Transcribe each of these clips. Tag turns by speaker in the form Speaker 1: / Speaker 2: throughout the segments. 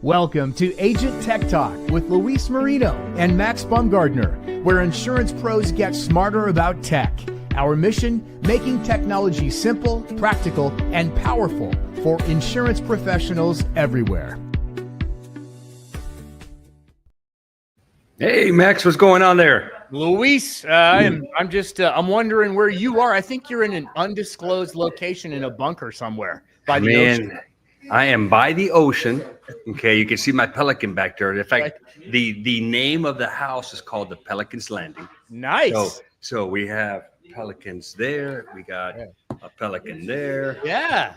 Speaker 1: Welcome to Agent Tech Talk with Luis Marino and Max Baumgardner, where insurance pros get smarter about tech. Our mission, making technology simple, practical, and powerful for insurance professionals everywhere.
Speaker 2: Hey, Max, what's going on there?
Speaker 1: Luis, I'm wondering where you are. I think you're in an undisclosed location in a bunker somewhere by the ocean.
Speaker 2: I am by the ocean. Okay, you can see my Pelican back there. In fact, the name of the house is called the Pelican's Landing.
Speaker 1: Nice.
Speaker 2: So we have pelicans there. We got a pelican there.
Speaker 1: Yeah.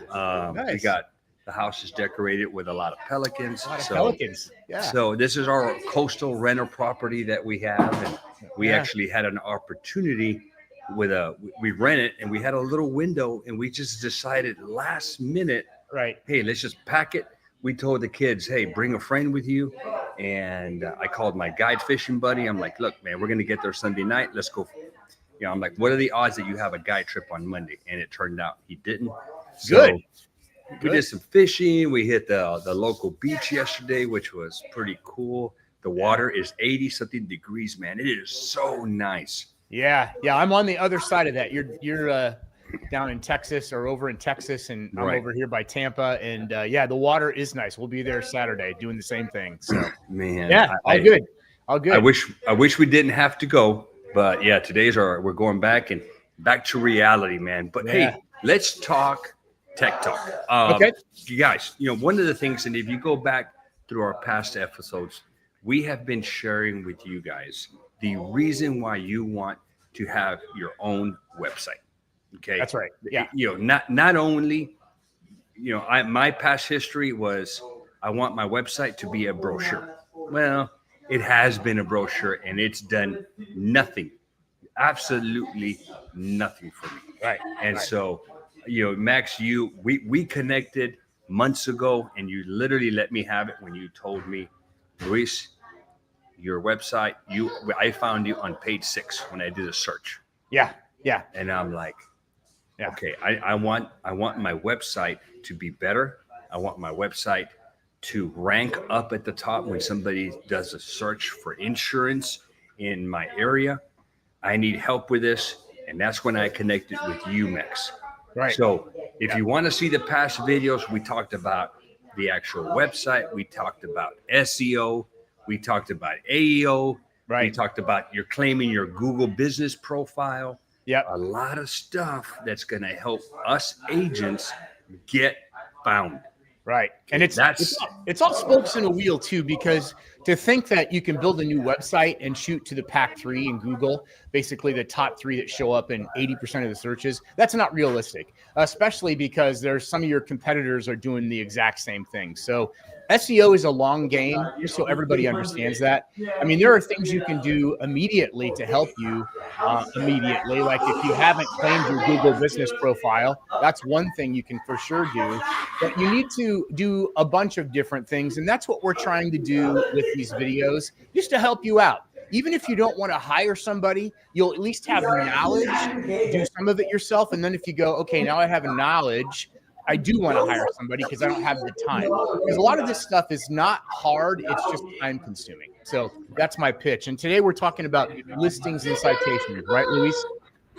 Speaker 2: Nice. We got the house is decorated with a lot of pelicans.
Speaker 1: Pelicans. Yeah.
Speaker 2: So this is our coastal rental property that we have, and we actually had an opportunity we rent it, and we had a little window, and we just decided last minute.
Speaker 1: Right.
Speaker 2: Hey, let's just pack it. We told the kids, hey, bring a friend with you. And I called my guide fishing buddy. I'm like, look, man, we're going to get there Sunday night. Let's go. I'm like, what are the odds that you have a guide trip on Monday? And it turned out he didn't.
Speaker 1: Good.
Speaker 2: We did some fishing. We hit the local beach yesterday, which was pretty cool. The water is 80-something degrees, man. It is so nice.
Speaker 1: Yeah. I'm on the other side of that. You're down in Texas or over in Texas, and I'm over here by Tampa, and the water is nice. We''ll be there Saturday doing the same thing. So
Speaker 2: man,
Speaker 1: all good. I
Speaker 2: wish we didn't have to go, but we're going back to reality, man. But hey, let's talk tech talk. Okay, you guys, one of the things, and if you go back through our past episodes, we have been sharing with you guys the reason why you want to have your own website. Okay,
Speaker 1: that's right. Yeah,
Speaker 2: not only, my past history was I want my website to be a brochure. Well, it has been a brochure, and it's done nothing, absolutely nothing for me.
Speaker 1: Right.
Speaker 2: And so, Max, we connected months ago, and you literally let me have it when you told me, Luis, your website, I found you on page 6 when I did a search.
Speaker 1: Yeah.
Speaker 2: And I'm like, okay, I want my website to be better. I want my website to rank up at the top when somebody does a search for insurance in my area. I need help with this. And that's when I connected with you, Max.
Speaker 1: Right.
Speaker 2: So if you want to see the past videos, we talked about the actual website. We talked about SEO. We talked about AEO.
Speaker 1: Right.
Speaker 2: We talked about you're claiming your Google business profile.
Speaker 1: Yeah,
Speaker 2: a lot of stuff that's going to help us agents get found.
Speaker 1: Right. And it's all spokes in a wheel too, because to think that you can build a new website and shoot to the pack 3 in Google, basically the top 3 that show up in 80% of the searches, that's not realistic, especially because there's some of your competitors are doing the exact same thing. So SEO is a long game, just so everybody understands that. I mean, there are things you can do immediately to help you immediately. Like if you haven't claimed your Google business profile, that's one thing you can for sure do. But you need to do a bunch of different things. And that's what we're trying to do with these videos, just to help you out. Even if you don't want to hire somebody, you'll at least have knowledge, do some of it yourself. And then if you go, okay, now I have a knowledge, I do want to hire somebody because I don't have the time. Because a lot of this stuff is not hard. It's just time consuming. So that's my pitch. And today we're talking about listings and citations, right, Luis?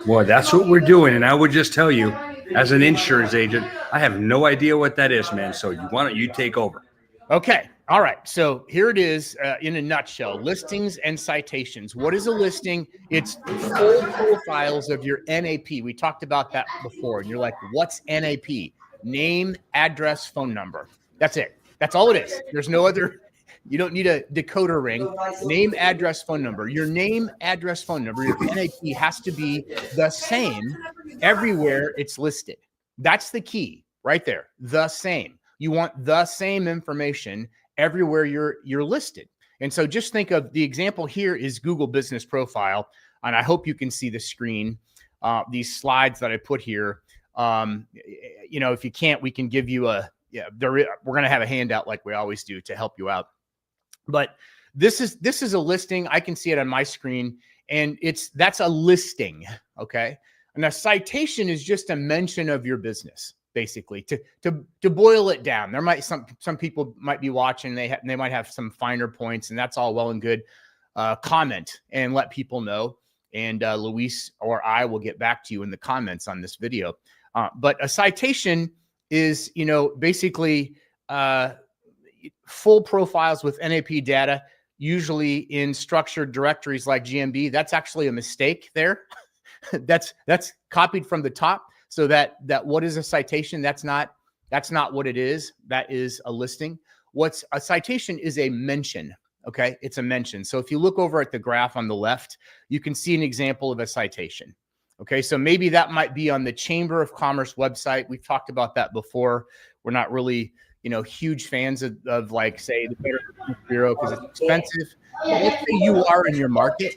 Speaker 2: Well, that's what we're doing. And I would just tell you, as an insurance agent, I have no idea what that is, man. So you take over.
Speaker 1: Okay. All right. So here it is in a nutshell, listings and citations. What is a listing? It's full profiles of your NAP. We talked about that before. And you're like, what's NAP? Name, address, phone number. That's it. That's all it is. There's no other. You don't need a decoder ring. Name, address, phone number. Your name, address, phone number, your NAP has to be the same everywhere it's listed. That's the key right there. The same. You want the same information everywhere you're listed. And so just think of the example here is Google Business Profile. And I hope you can see the screen, these slides that I put here. If you can't, we can give you we're going to have a handout like we always do to help you out. But this is a listing. I can see it on my screen, and that's a listing. Okay. And a citation is just a mention of your business. basically to boil it down. There might some people might be watching. They might have some finer points, and that's all well and good. Comment and let people know. And Luis or I will get back to you in the comments on this video. But a citation is, basically full profiles with NAP data, usually in structured directories like GMB. That's actually a mistake there. that's copied from the top. So that what is a citation? That's not what it is. That is a listing. What's a citation is a mention. Okay, it's a mention. So if you look over at the graph on the left, you can see an example of a citation. Okay, so maybe that might be on the Chamber of Commerce website. We've talked about that before. We're not really, huge fans of like, say, the Better Business Bureau because it's expensive. But let's say you are in your market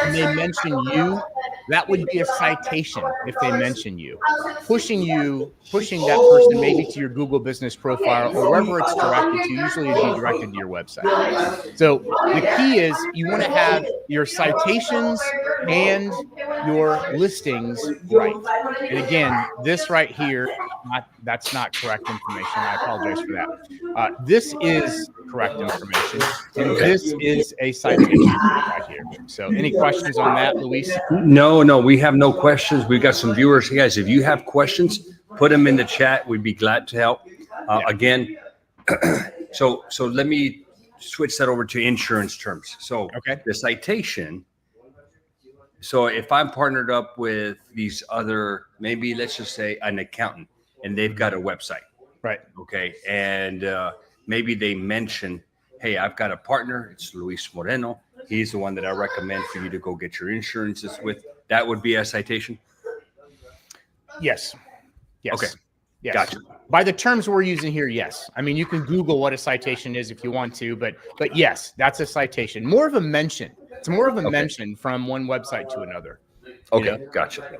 Speaker 1: and they mention you, that would be a citation if they mention you. Pushing that person maybe to your Google business profile or wherever it's directed to. Usually it'd be directed to your website. So the key is you want to have your citations and your listings right. And again, this right here, that's not correct information. I apologize for that. This is correct information, and this is a citation right here. So any questions on that, Luis?
Speaker 2: No, we have no questions. We've got some viewers. Hey guys, if you have questions, put them in the chat. We'd be glad to help. Again, so let me switch that over to insurance terms. So the citation. So if I'm partnered up with these other, maybe let's just say an accountant, and they've got a website.
Speaker 1: Right.
Speaker 2: Okay. And maybe they mention, hey, I've got a partner. It's Luis Moreno. He's the one that I recommend for you to go get your insurances with. That would be a citation?
Speaker 1: Yes.
Speaker 2: Okay.
Speaker 1: Yes.
Speaker 2: Gotcha.
Speaker 1: By the terms we're using here, yes. I mean, you can Google what a citation is if you want to, but yes, that's a citation. More of a mention. It's more of a mention from one website to another.
Speaker 2: Okay. Gotcha.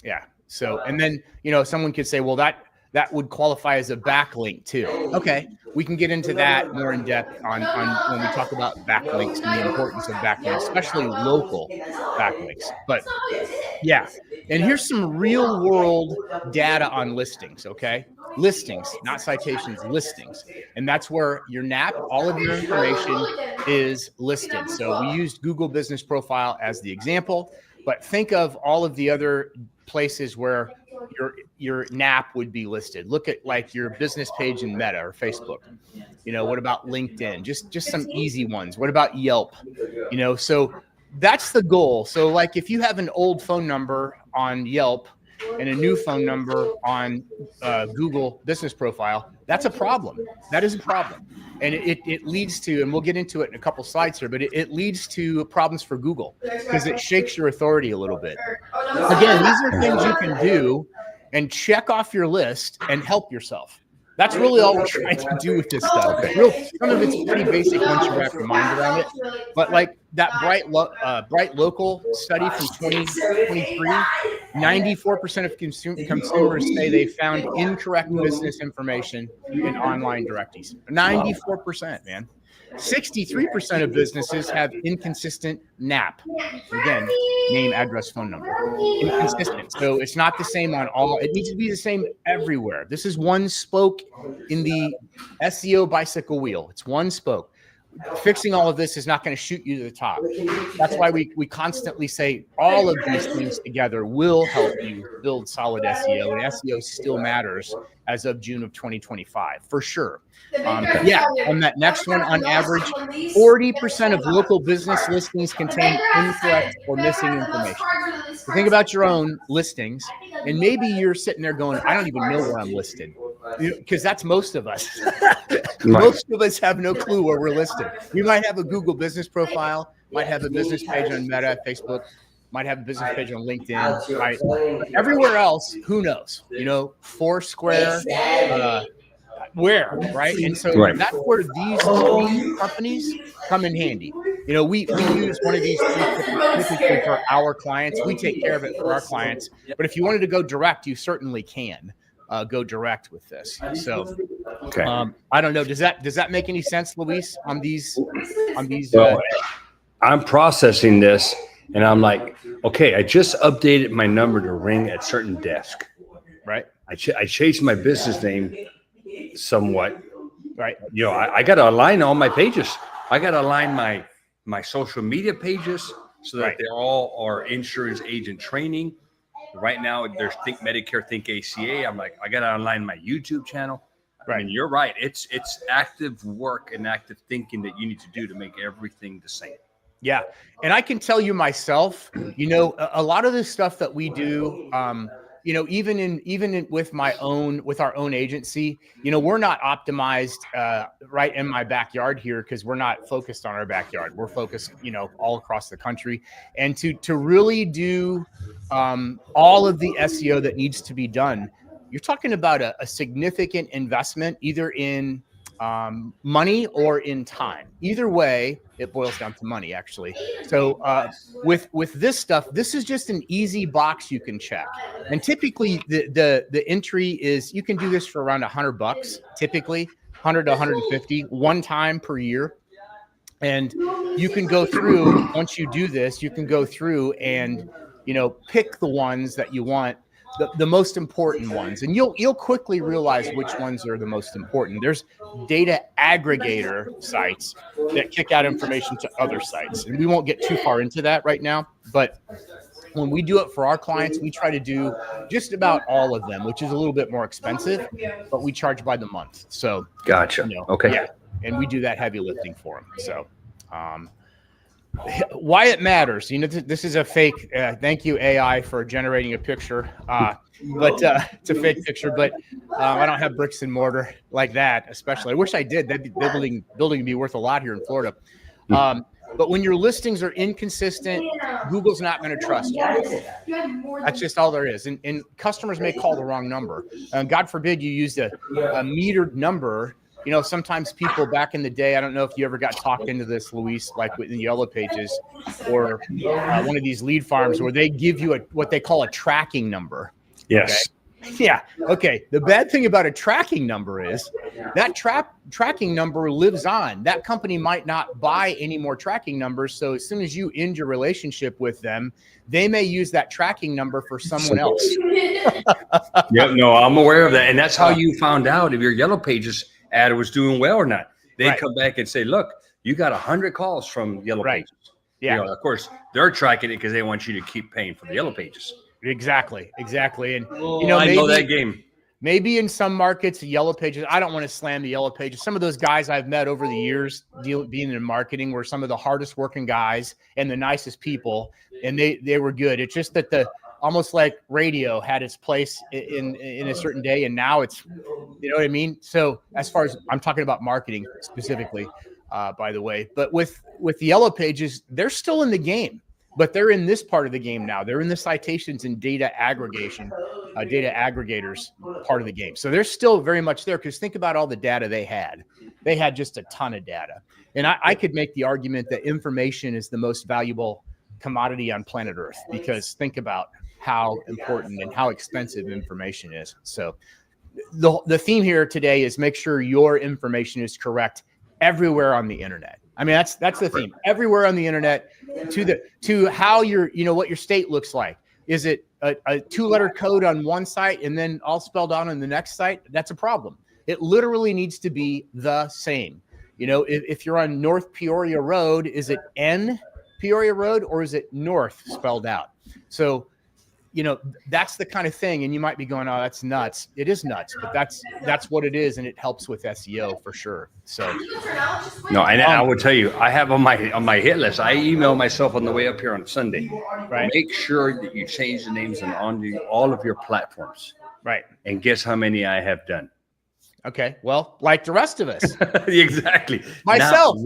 Speaker 1: Yeah. So, and then, someone could say, well, that would qualify as a backlink too. Okay. We can get into that more in depth on when we talk about backlinks and the importance of backlinks, especially local backlinks. But yeah. And here's some real world data on listings. Okay. Listings, not citations, listings. And that's where your NAP, all of your information is listed. So we used Google Business Profile as the example, but think of all of the other places where your NAP would be listed. Look at like your business page in Meta or Facebook. What about LinkedIn? Just some easy ones. What about Yelp? So that's the goal. So like if you have an old phone number on Yelp and a new phone number on Google Business Profile, that's a problem. That is a problem. And it leads to, and we'll get into it in a couple slides here, but it leads to problems for Google because it shakes your authority a little bit. Again, these are things you can do and check off your list and help yourself. That's really all we're trying to do with this stuff. Some of it's pretty basic once you wrap your mind around it. But like that Bright Local study from 2023, 94% of consumers say they found incorrect business information in online directories. 94%, man. 63% of businesses have inconsistent NAP. Again, name, address, phone number. Inconsistent. So it's not the same on all. It needs to be the same everywhere. This is one spoke in the SEO bicycle wheel. It's one spoke. Fixing all of this is not going to shoot you to the top. That's why we constantly say all of these things together will help you build solid SEO, and SEO still matters as of June of 2025 for sure. On that next one, on average, 40% of local business listings contain incorrect or missing information. So think about your own listings, and maybe you're sitting there going, I don't even know where I'm listed. Because that's most of us. Most of us have no clue where we're listed. You might have a Google business profile, might have a business page on Meta, Facebook, might have a business page on LinkedIn. Right? But everywhere else, who knows? Foursquare, where, right? And so that's where these companies come in handy. We use one of these typically for our clients. We take care of it for our clients. But if you wanted to go direct, you certainly can. Go direct with this. So, I don't know. Does that make any sense, Luis? On these? Well,
Speaker 2: I'm processing this, and I'm like, okay, I just updated my number to ring at certain desk.
Speaker 1: Right.
Speaker 2: I changed my business name somewhat.
Speaker 1: Right.
Speaker 2: You know, I got to align all my pages. I got to align my social media pages so that they all are insurance agent training. Right now, there's Think Medicare, Think ACA. I'm like, I got to align my YouTube channel. I mean, you're right. It's active work and active thinking that you need to do to make everything the same.
Speaker 1: Yeah. And I can tell you myself, you know, a lot of this stuff that we do, you know, even with our own agency, you know, we're not optimized right in my backyard here because we're not focused on our backyard. We're focused, you know, all across the country. And to really do all of the SEO that needs to be done, you're talking about a significant investment, either in money or in time. Either way, it boils down to money, actually. So with this stuff, this is just an easy box you can check. And typically the entry is, you can do this for around $100, typically 100 to 150 one time per year. And you can go through, once you do this, you can go through and, you know, pick the ones that you want, the most important ones, and you'll quickly realize which ones are the most important. There's data aggregator sites that kick out information to other sites, and we won't get too far into that right now, but when we do it for our clients, we try to do just about all of them, which is a little bit more expensive, but we charge by the month. So
Speaker 2: gotcha.
Speaker 1: You know,
Speaker 2: okay.
Speaker 1: Yeah, and we do that heavy lifting for them. So why it matters, you know, this is a fake, thank you AI for generating a picture, but it's a fake picture, but I don't have bricks and mortar like that, especially. I wish I did. That building would be worth a lot here in Florida. But when your listings are inconsistent, Google's not going to trust you. That's just all there is. And customers may call the wrong number. God forbid you used a metered number. You know, sometimes people back in the day, I don't know if you ever got talked into this, Luis, like with the Yellow Pages or one of these lead farms where they give you what they call a tracking number.
Speaker 2: Yes.
Speaker 1: Okay? Yeah. Okay. The bad thing about a tracking number is that tracking number lives on. That company might not buy any more tracking numbers. So as soon as you end your relationship with them, they may use that tracking number for someone else.
Speaker 2: Yep. No, I'm aware of that. And that's how you found out if your Yellow Pages ad was doing well or not. They come back and say, look, you got 100 calls from Yellow Pages.
Speaker 1: Yeah.
Speaker 2: You know, of course, they're tracking it because they want you to keep paying for the Yellow Pages.
Speaker 1: Exactly. And
Speaker 2: you know, I know that game.
Speaker 1: Maybe in some markets, the Yellow Pages, I don't want to slam the Yellow Pages. Some of those guys I've met over the years being in marketing were some of the hardest working guys and the nicest people, and they were good. It's just that almost like radio had its place in a certain day, and now it's, you know what I mean? So as far as I'm talking about marketing specifically, by the way, but with the Yellow Pages, they're still in the game, but they're in this part of the game now. They're in the citations and data aggregation, data aggregators part of the game. So they're still very much there, because think about all the data they had. They had just a ton of data. And I could make the argument that information is the most valuable commodity on planet Earth, because think about how important and how expensive information is. So the theme here today is make sure your information is correct everywhere on the internet. I mean, that's the theme. Everywhere on the internet, to how what your state looks like. Is it a two-letter code on one site and then all spelled out on the next site? That's a problem. It literally needs to be the same. You know, if you're on North Peoria Road, is it N Peoria Road or is it North spelled out? So, you know, that's the kind of thing. And you might be going, oh, that's nuts. It is nuts, but that's what it is. And it helps with SEO for sure. So
Speaker 2: no, and I will tell you, I have on my hit list, I email myself on the way up here on Sunday. Right. Make sure that you change the names on all of your platforms.
Speaker 1: Right.
Speaker 2: And guess how many I have done?
Speaker 1: Okay. Well, like the rest of us.
Speaker 2: Exactly.
Speaker 1: Myself.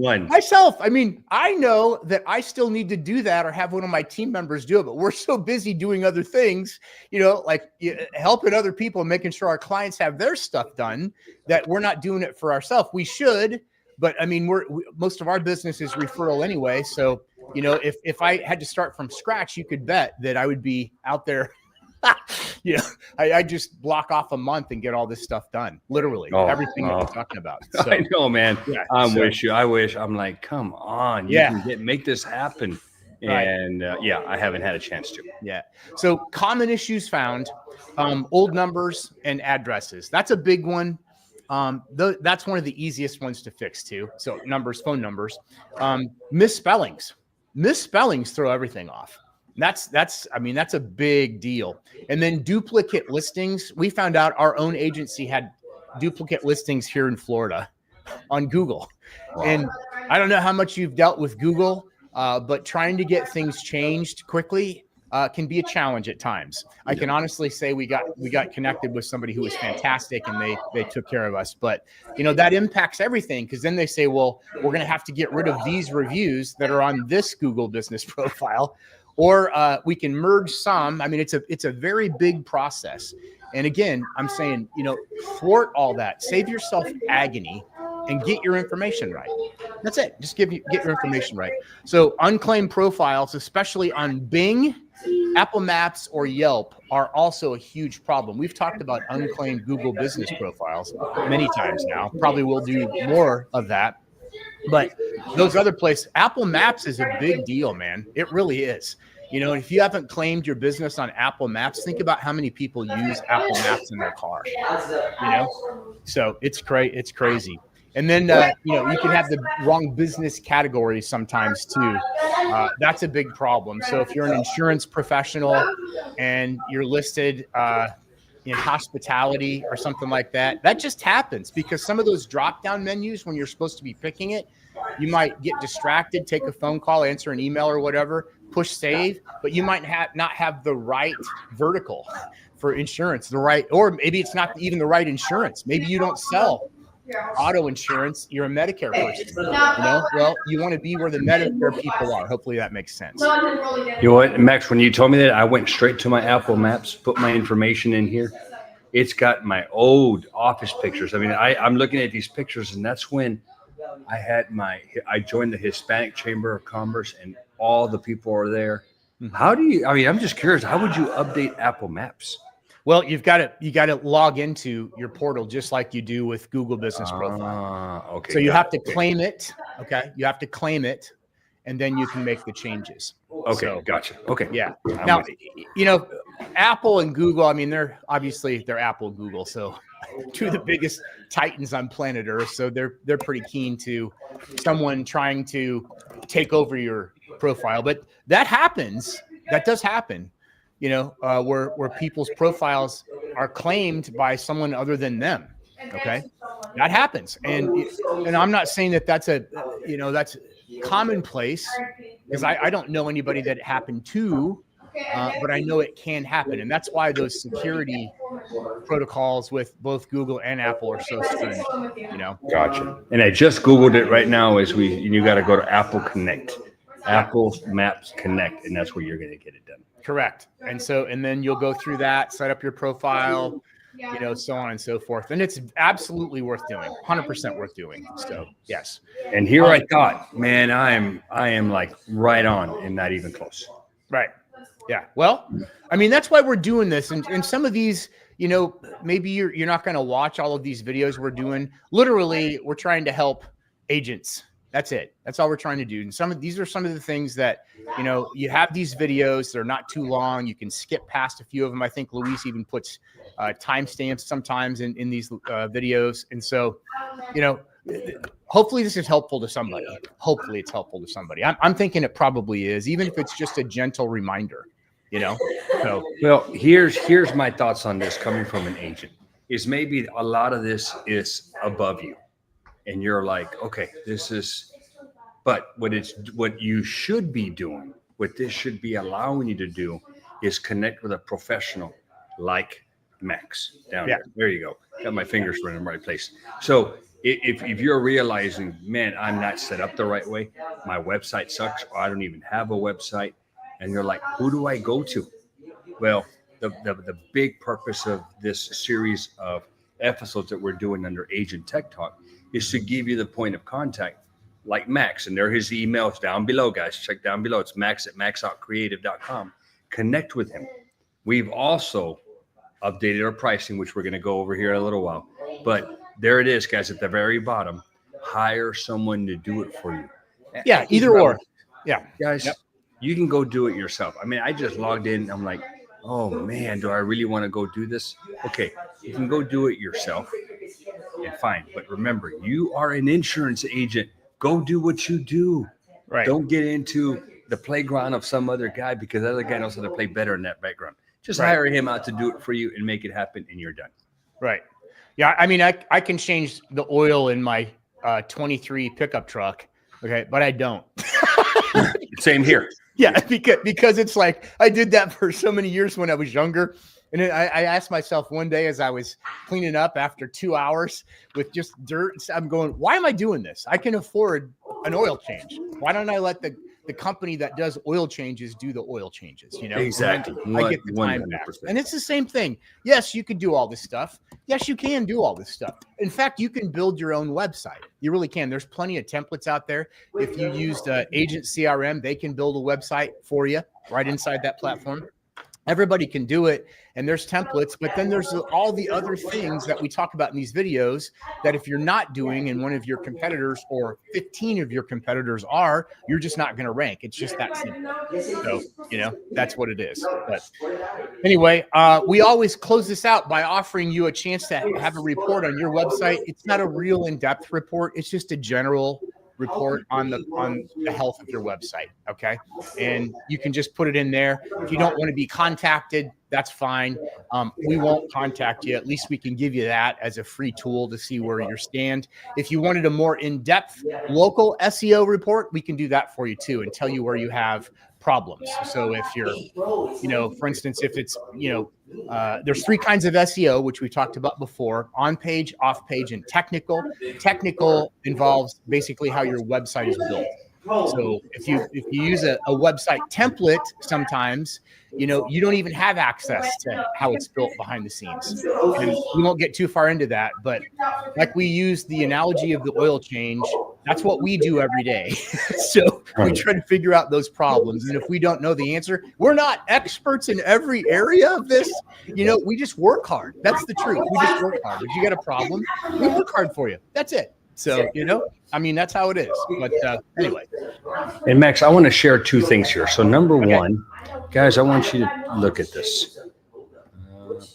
Speaker 1: I mean, I know that I still need to do that or have one of my team members do it, but we're so busy doing other things, you know, like helping other people and making sure our clients have their stuff done, that we're not doing it for ourselves. We should, but I mean, most of our business is referral anyway. So, you know, if I had to start from scratch, you could bet that I would be out there. You know, I just block off a month and get all this stuff done. Literally everything that we're talking about. So,
Speaker 2: I know, man. Yeah, I wish. I'm like, come on. You can make this happen. And yeah, I haven't had a chance to.
Speaker 1: Yeah. So common issues found, old numbers and addresses. That's a big one. That's one of the easiest ones to fix too. So numbers, phone numbers, misspellings throw everything off. That's a big deal. And then duplicate listings. We found out our own agency had duplicate listings here in Florida on Google. Wow. And I don't know how much you've dealt with Google, but trying to get things changed quickly can be a challenge at times. I can honestly say we got connected with somebody who was fantastic, and they took care of us. But that impacts everything, because then they say, well, we're going to have to get rid of these reviews that are on this Google business profile, or we can merge some. I mean, it's a very big process. And again, I'm saying, thwart all that, save yourself agony, and get your information right. That's it. Just get your information right. So unclaimed profiles, especially on Bing, Apple Maps, or Yelp, are also a huge problem. We've talked about unclaimed Google business profiles many times now. Probably will do more of that. But those other places, Apple Maps is a big deal, man. It really is. If you haven't claimed your business on Apple Maps, think about how many people use Apple Maps in their car. So it's crazy. And then, you can have the wrong business categories sometimes too. That's a big problem. So if you're an insurance professional and you're listed in hospitality or something like that, that just happens because some of those drop-down menus, when you're supposed to be picking it, you might get distracted, take a phone call, answer an email or whatever, push save, but you might not have the right vertical for insurance, or maybe it's not even the right insurance. Maybe you don't sell auto insurance, you're a Medicare person. Well, you want to be where the Medicare people are. Hopefully that makes sense.
Speaker 2: You know what, Max, when you told me that, I went straight to my Apple Maps, put my information in here. It's got my old office pictures. I mean, I'm looking at these pictures, and that's when I joined the Hispanic Chamber of Commerce, and all the people are there. I'm just curious, how would you update Apple Maps?
Speaker 1: Well, you got to log into your portal just like you do with Google Business Profile.
Speaker 2: Okay.
Speaker 1: So you have to claim it. Okay. You have to claim it, and then you can make the changes.
Speaker 2: Okay. So, gotcha. Okay.
Speaker 1: Yeah. Now, Apple and Google, I mean, they're Apple and Google. So two of the biggest titans on planet Earth. So they're pretty keen to someone trying to take over your profile, but that happens. That does happen. Where people's profiles are claimed by someone other than them. Okay, that happens, and I'm not saying that's that's commonplace, because I don't know anybody that it happened to, but I know it can happen, and that's why those security protocols with both Google and Apple are so stringent.
Speaker 2: Gotcha. And I just Googled it right now. You got to go to Apple Connect, Apple Maps Connect, and that's where you're going to get it done.
Speaker 1: Correct. And then you'll go through that, set up your profile, so on and so forth. And it's absolutely worth doing, 100% worth doing. So yes.
Speaker 2: And here I thought, man, I am like right on and not even close.
Speaker 1: Right. Yeah. Well, I mean, that's why we're doing this. And some of these, maybe you're not going to watch all of these videos we're doing. Literally, we're trying to help agents. That's it. That's all we're trying to do. And these are some of the things that, you have these videos. They're not too long. You can skip past a few of them. I think Luis even puts timestamps sometimes in these videos. And so, hopefully this is helpful to somebody. Hopefully it's helpful to somebody. I'm thinking it probably is, even if it's just a gentle reminder, So,
Speaker 2: well, here's my thoughts on this coming from an agent. Is maybe a lot of this is above you. And you're like, okay, but what you should be doing, what this should be allowing you to do, is connect with a professional like Max down there. There you go. Got my fingers in the right place. So if you're realizing, man, I'm not set up the right way, my website sucks, or I don't even have a website, and you're like, who do I go to? Well, the big purpose of this series of episodes that we're doing under Agent Tech Talk is to give you the point of contact like Max. And there are his emails down below, guys. Check down below. It's max@maxoutcreative.com. Connect with him. We've also updated our pricing, which we're going to go over here in a little while. But there it is, guys, at the very bottom. Hire someone to do it for you.
Speaker 1: Yeah, either or. Yeah.
Speaker 2: Guys, you can go do it yourself. I mean, I just logged in. I'm like, oh man, do I really want to go do this? Okay, you can go do it yourself. And fine. But remember, you are an insurance agent. Go do what you do.
Speaker 1: Right.
Speaker 2: Don't get into the playground of some other guy because the other guy knows how to play better in that background. Just hire him out to do it for you and make it happen, and you're done.
Speaker 1: Right. Yeah. I mean, I can change the oil in my 23 pickup truck. Okay. But I don't.
Speaker 2: Same here.
Speaker 1: Yeah. Because it's like I did that for so many years when I was younger. And then I asked myself one day as I was cleaning up after 2 hours with just dirt, I'm going, why am I doing this? I can afford an oil change. Why don't I let the company that does oil changes do the oil changes? You know,
Speaker 2: exactly.
Speaker 1: I get the time back. And it's the same thing. Yes, you can do all this stuff. Yes, you can do all this stuff. In fact, you can build your own website. You really can. There's plenty of templates out there. If you used Agent CRM, they can build a website for you right inside that platform. Everybody can do it, and there's templates, but then there's all the other things that we talk about in these videos that if you're not doing and one of your competitors or 15 of your competitors are, you're just not going to rank. It's just that simple. So, you know, that's what it is. But anyway, we always close this out by offering you a chance to have a report on your website. It's not a real in-depth report. It's just a general report on the health of your website. Okay. And you can just put it in there. If you don't want to be contacted, that's fine. We won't contact you. At least we can give you that as a free tool to see where you stand. If you wanted a more in-depth local SEO report, we can do that for you too and tell you where you have problems. So if you're, you know, for instance, if it's, you know, there's 3 kinds of SEO, which we talked about before: on page, off page, and technical. Technical involves basically how your website is built. So if you use a website template, sometimes, you know, you don't even have access to how it's built behind the scenes. And we won't get too far into that, but like we use the analogy of the oil change, that's what we do every day. So we try to figure out those problems. And if we don't know the answer, we're not experts in every area of this. You know, we just work hard. That's the truth. We just work hard. If you got a problem, we work hard for you. That's it. So, you know, I mean, that's how it is. But anyway.
Speaker 2: And Max, I want to share 2 things here. So number one, guys, I want you to look at this.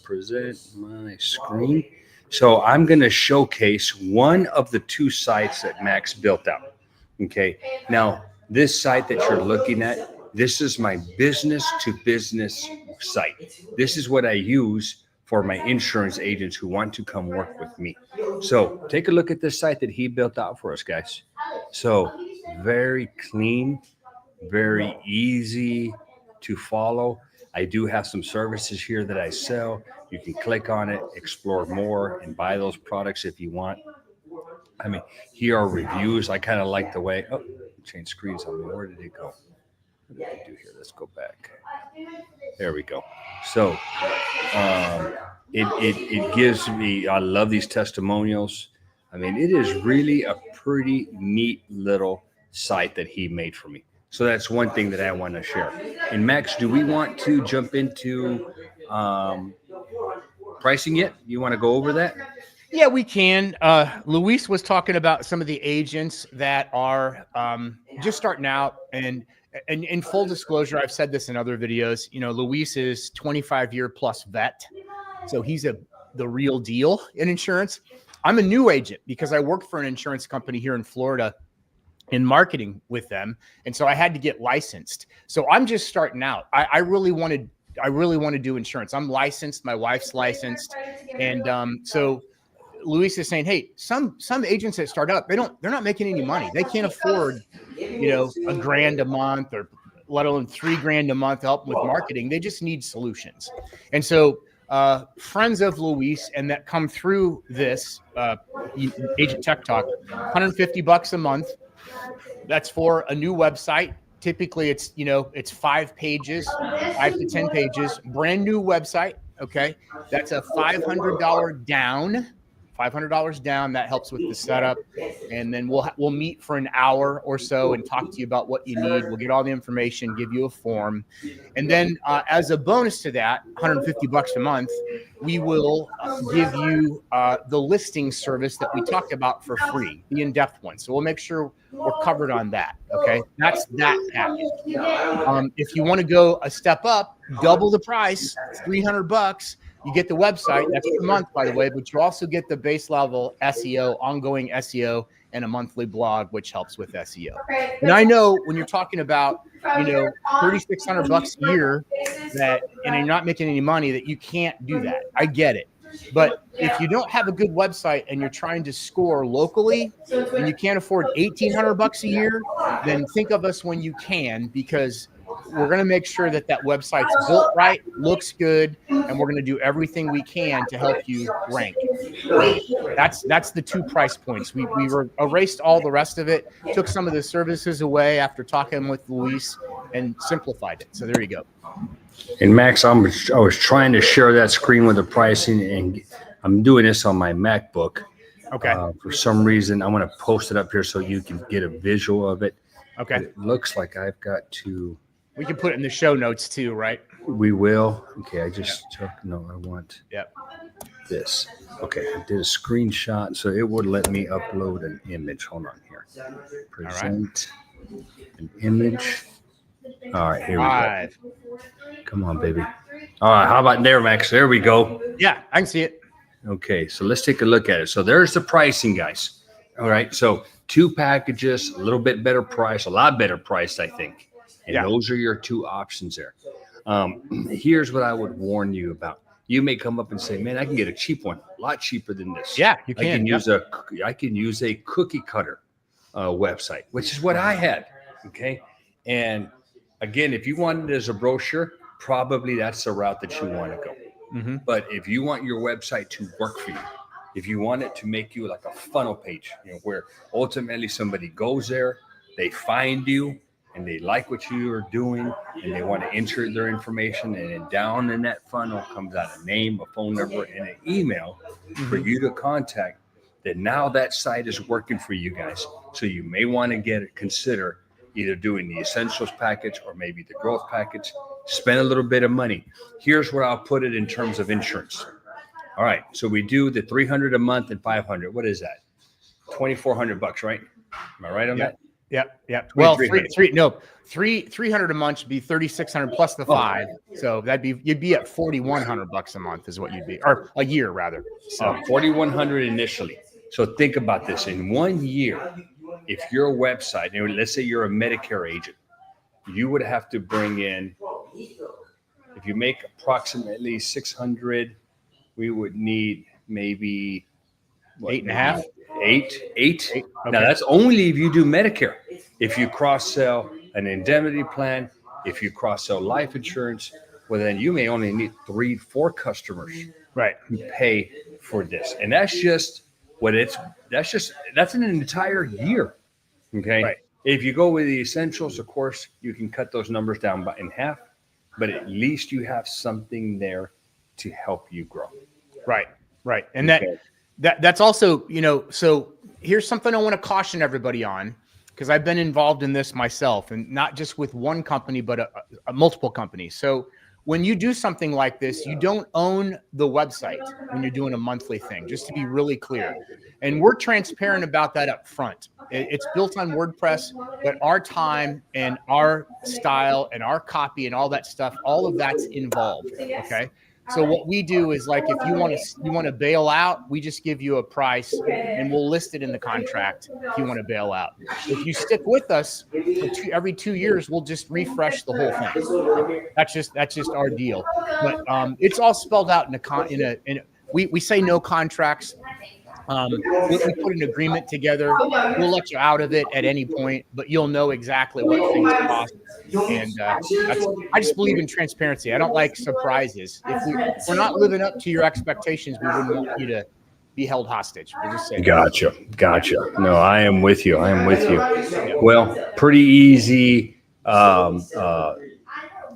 Speaker 2: Present my screen. So I'm going to showcase one of the 2 sites that Max built out. Okay. Now, this site that you're looking at, this is my business to business site. This is what I use for my insurance agents who want to come work with me. So take a look at this site that he built out for us, guys. So very clean, very easy to follow. I do have some services here that I sell. You can click on it, explore more, and buy those products if you want. I mean, here are reviews. I kind of like the way, oh, change screens on me. Where did it go? What did I do here? Let's go back. There we go. So it gives me, I love these testimonials. I mean, it is really a pretty neat little site that he made for me. So that's one thing that I want to share. And Max, do we want to jump into pricing yet? You want to go over that?
Speaker 1: Yeah, we can. Luis was talking about some of the agents that are just starting out, and in full disclosure, I've said this in other videos. You know, Luis is 25-year plus vet, so he's the real deal in insurance. I'm a new agent because I work for an insurance company here in Florida in marketing with them, and so I had to get licensed. So I'm just starting out. I really want to do insurance. I'm licensed. My wife's licensed, and so Luis is saying, hey, some agents that start up, they're not making any money. They can't afford, you know, $1,000 a month, or let alone $3,000 a month to help them with marketing. They just need solutions. And so friends of Luis and that come through this Agent Tech Talk, $150 a month. That's for a new website. Typically it's, you know, it's 5 pages, 5 to 10 pages, brand new website. Okay. That's a $500 down. $500 down. That helps with the setup. And then we'll meet for an hour or so and talk to you about what you need. We'll get all the information, give you a form. And then as a bonus to that, $150 a month, we will give you the listing service that we talked about for free, the in-depth one. So we'll make sure we're covered on that. Okay. That's that package. If you want to go a step up, double the price, $300. You get the website. That's per month, by the way, but you also get the base level SEO, ongoing SEO, and a monthly blog, which helps with SEO. And I know when you're talking about, $3,600 a year and you're not making any money, that you can't do that. I get it. But if you don't have a good website and you're trying to score locally and you can't afford $1,800 a year, then think of us when you can, because we're going to make sure that website's built right, looks good, and we're going to do everything we can to help you rank. That's the 2 price points. We erased all the rest of it, took some of the services away after talking with Luis, and simplified it. So there you go.
Speaker 2: And Max, I was trying to share that screen with the pricing, and I'm doing this on my MacBook.
Speaker 1: Okay.
Speaker 2: For some reason, I'm going to post it up here so you can get a visual of it.
Speaker 1: Okay.
Speaker 2: But it looks like I've got to.
Speaker 1: We can put it in the show notes too, right?
Speaker 2: We will. Okay. I just took. No, I want.
Speaker 1: Yep.
Speaker 2: This. Okay. I did a screenshot, so it would let me upload an image. Hold on here. Present an image. All right, here we go. Come on, baby. All right, how about there, Max? There we go.
Speaker 1: Yeah, I can see it.
Speaker 2: Okay, so let's take a look at it. So there's the pricing, guys. All right, so 2 packages, a little bit better price, a lot better price, I think. And those are your 2 options there. Here's what I would warn you about. You may come up and say, man, I can get a cheap one, a lot cheaper than this.
Speaker 1: Yeah, you can.
Speaker 2: I can use a cookie cutter website, which is what I had. Okay, and again, if you want it as a brochure, probably that's the route that you want to go. Mm-hmm. But if you want your website to work for you, if you want it to make you like a funnel page, where ultimately somebody goes there, they find you, and they like what you are doing, and they want to enter their information, and then down in that funnel comes out a name, a phone number, and an email for you to contact, then now that site is working for you guys. So you may want to consider either doing the essentials package or maybe the growth package. Spend a little bit of money. Here's where I'll put it in terms of insurance. All right, so we do the $300 a month and $500. What is that? $2,400, right? Am I right on that?
Speaker 1: Yep. Well, $300 a month should be $3,600 plus the 5. So you'd be at $4,100 a month is what you'd be, or a year rather. So
Speaker 2: $4,100 initially. So think about this. In 1 year, if your website, let's say you're a Medicare agent, you would have to bring in, if you make approximately 600, we would need maybe
Speaker 1: 8.5.
Speaker 2: Eight.
Speaker 1: Okay.
Speaker 2: Now that's only if you do Medicare. If you cross sell an indemnity plan, if you cross sell life insurance, well then you may only need 3-4 customers,
Speaker 1: right,
Speaker 2: who pay for this, and that's an entire year. Okay.
Speaker 1: Right.
Speaker 2: If you go with the essentials, of course, you can cut those numbers down in half, but at least you have something there to help you grow.
Speaker 1: Right. And that's also, so here's something I want to caution everybody on, because I've been involved in this myself, and not just with one company, but multiple companies. So when you do something like this, you don't own the website when you're doing a monthly thing, just to be really clear. And we're transparent about that up front. It's built on WordPress, but our time and our style and our copy and all that stuff, all of that's involved. Okay. So what we do is, like, if you want to bail out, we just give you a price and we'll list it in the contract if you want to bail out. If you stick with us every 2 years, we'll just refresh the whole thing. That's just our deal. But it's all spelled out we say no contracts. We put an agreement together. We'll let you out of it at any point, but you'll know exactly what things cost. And I just believe in transparency. I don't like surprises. If we're not living up to your expectations, we wouldn't want you to be held hostage. We'll just say
Speaker 2: Gotcha. No, I am with you. Well, pretty easy.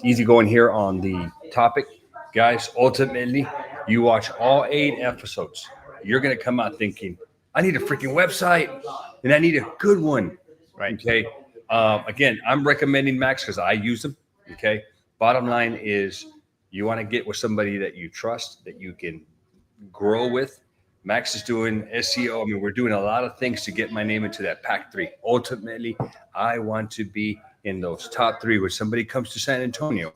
Speaker 2: Easy going here on the topic, guys. Ultimately, you watch all 8 episodes. you're going to come out thinking, I need a freaking website and I need a good one.
Speaker 1: Right.
Speaker 2: Okay. Again, I'm recommending Max because I use them. Okay. Bottom line is you want to get with somebody that you trust, that you can grow with. Max is doing SEO. I mean, we're doing a lot of things to get my name into that pack 3. Ultimately, I want to be in those top 3 when somebody comes to San Antonio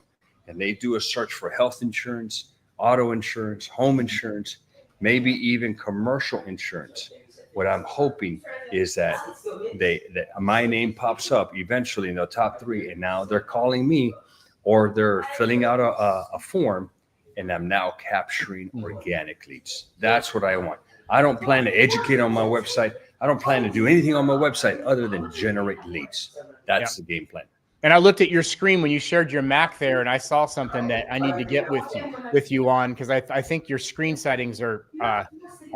Speaker 2: and they do a search for health insurance, auto insurance, home insurance, maybe even commercial insurance. What I'm hoping is that my name pops up eventually in the top 3, and now they're calling me or they're filling out a form, and I'm now capturing organic leads. That's what I want. I don't plan to educate on my website. I don't plan to do anything on my website other than generate leads. That's the game plan.
Speaker 1: And I looked at your screen when you shared your Mac there, and I saw something that I need to get with you on, because I think your screen settings are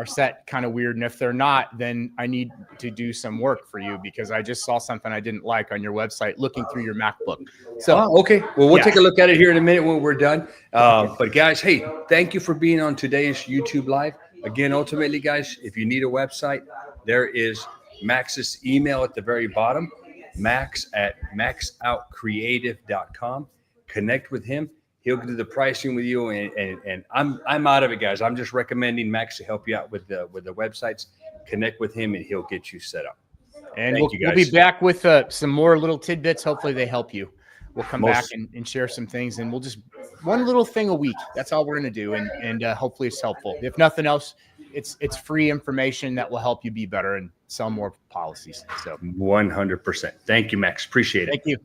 Speaker 1: set kind of weird. And if they're not, then I need to do some work for you, because I just saw something I didn't like on your website looking through your MacBook. So
Speaker 2: okay, well, we'll take a look at it here in a minute when we're done. But guys, hey, thank you for being on today's YouTube Live. Again, ultimately, guys, if you need a website, there is Max's email at the very bottom. Max@maxoutcreative.com. Connect with him. He'll do the pricing with you, and I'm out of it, guys. I'm just recommending Max to help you out with the websites. Connect with him, and he'll get you set up.
Speaker 1: And we'll be back with some more little tidbits. Hopefully, they help you. We'll come back and share some things, and we'll just one little thing a week. That's all we're going to do, and hopefully, it's helpful. If nothing else, it's free information that will help you be better and sell more policies. So
Speaker 2: 100%. Thank you, Max. Appreciate it.
Speaker 1: Thank you.